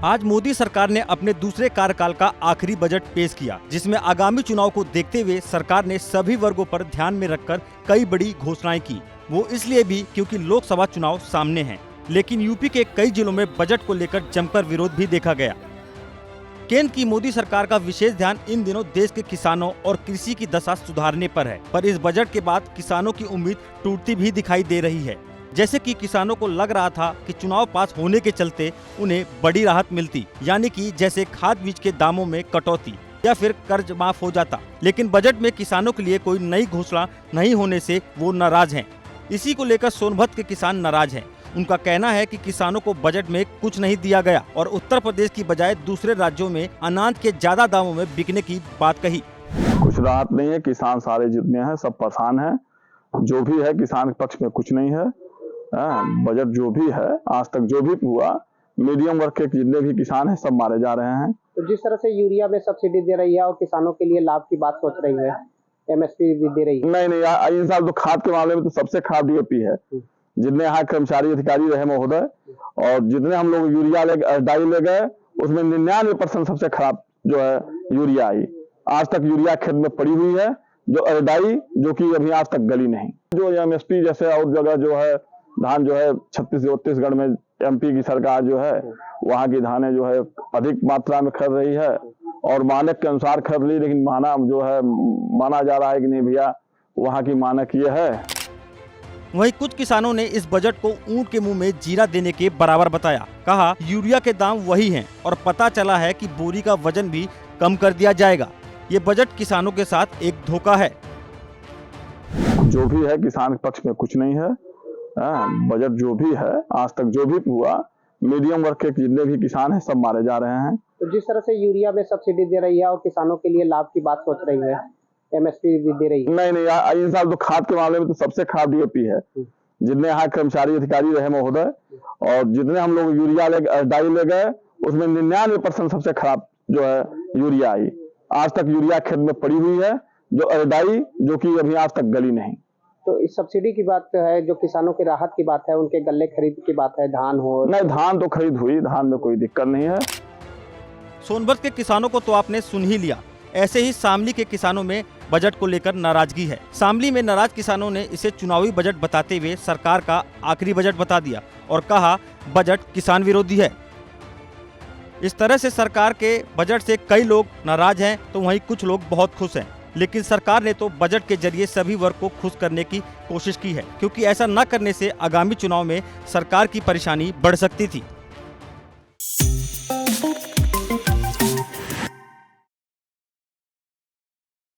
आज मोदी सरकार ने अपने दूसरे कार्यकाल का आखिरी बजट पेश किया, जिसमें आगामी चुनाव को देखते हुए सरकार ने सभी वर्गों पर ध्यान में रखकर कई बड़ी घोषणाएं की। वो इसलिए भी क्योंकि लोकसभा चुनाव सामने हैं, लेकिन यूपी के कई जिलों में बजट को लेकर जमकर विरोध भी देखा गया। केंद्र की मोदी सरकार का विशेष ध्यान इन दिनों देश के किसानों और कृषि की दशा सुधारने पर है, पर इस बजट के बाद किसानों की उम्मीद टूटती भी दिखाई दे रही है। जैसे कि किसानों को लग रहा था कि चुनाव पास होने के चलते उन्हें बड़ी राहत मिलती, यानी कि जैसे खाद बीज के दामों में कटौती या फिर कर्ज माफ हो जाता। लेकिन बजट में किसानों के लिए कोई नई घोषणा नहीं होने से वो नाराज हैं। इसी को लेकर सोनभद्र के किसान नाराज हैं। उनका कहना है कि किसानों को बजट में कुछ नहीं दिया गया और उत्तर प्रदेश की बजाय दूसरे राज्यों में अनाज के ज्यादा दामों में बिकने की बात कही। कुछ राहत नहीं है, किसान सारे जितने हैं सब परेशान हैं। जो भी है किसान के पक्ष में कुछ नहीं है। बजट जो भी है आज तक जो भी हुआ, मीडियम वर्ग के जितने भी किसान हैं सब मारे जा रहे हैं। तो जिस तरह से यूरिया में सब्सिडी दे रही है और किसानों के लिए लाभ की बात सोच रही है, एमएसपी भी दे रही है। नहीं, इन साल तो खाद के मामले में तो सबसे खराब डीएपी है। जितने यहाँ कर्मचारी अधिकारी रहे महोदय, और जितने हम लोग यूरिया डाई ले गए, उसमें 99% सबसे खराब जो है यूरिया आई। आज तक यूरिया खेत में पड़ी हुई है, जो डाई जो कि अभी आज तक गली नहीं। जो एमएसपी जैसे और जगह जो है धान जो है छत्तीसगढ़ में एमपी की सरकार जो है वहाँ की धानें जो है अधिक मात्रा में खरीद रही है और मानक के अनुसार खरीद ली, लेकिन माना जा रहा है कि नहीं भैया वहाँ की मानक ये है। वहीं कुछ किसानों ने इस बजट को ऊंट के मुंह में जीरा देने के बराबर बताया। कहा यूरिया के दाम वही हैं और पता चला है कि बोरी का वजन भी कम कर दिया जाएगा। ये बजट किसानों के साथ एक धोखा है। जो भी है किसान के पक्ष में कुछ नहीं है। बजट जो भी है आज तक जो भी हुआ, मीडियम वर्ग के जितने भी किसान हैं सब मारे जा रहे हैं। तो जिस तरह से यूरिया में सब्सिडी दे रही है और किसानों के लिए लाभ की बात सोच रही है, एमएसपी भी दे रही है। नहीं, इन साल तो खाद के मामले में तो सबसे खराब डीएपी है। जितने यहाँ कर्मचारी अधिकारी रहे महोदय, और जितने हम लोग यूरिया डाई ले गए, उसमें 99% सबसे खराब जो है यूरिया आई। आज तक यूरिया खेत में पड़ी हुई है, जो डाई जो कि अभी आज तक गली नहीं। तो इस सब्सिडी की बात है, जो किसानों की राहत की बात है, उनके गल्ले खरीद की बात है, धान हो। नहीं, धान तो खरीद हुई, धान में कोई दिक्कत नहीं है। सोनभद्र के किसानों को तो आपने सुन ही लिया। ऐसे ही शामली के किसानों में बजट को लेकर नाराजगी है। शामली में नाराज किसानों ने इसे चुनावी बजट बताते हुए सरकार का आखिरी बजट बता दिया और कहा बजट किसान विरोधी है। इस तरह से सरकार के बजट से कई लोग नाराज हैं, तो वहीं कुछ लोग बहुत खुश हैं। लेकिन सरकार ने तो बजट के जरिए सभी वर्ग को खुश करने की कोशिश की है, क्योंकि ऐसा न करने से आगामी चुनाव में सरकार की परेशानी बढ़ सकती थी।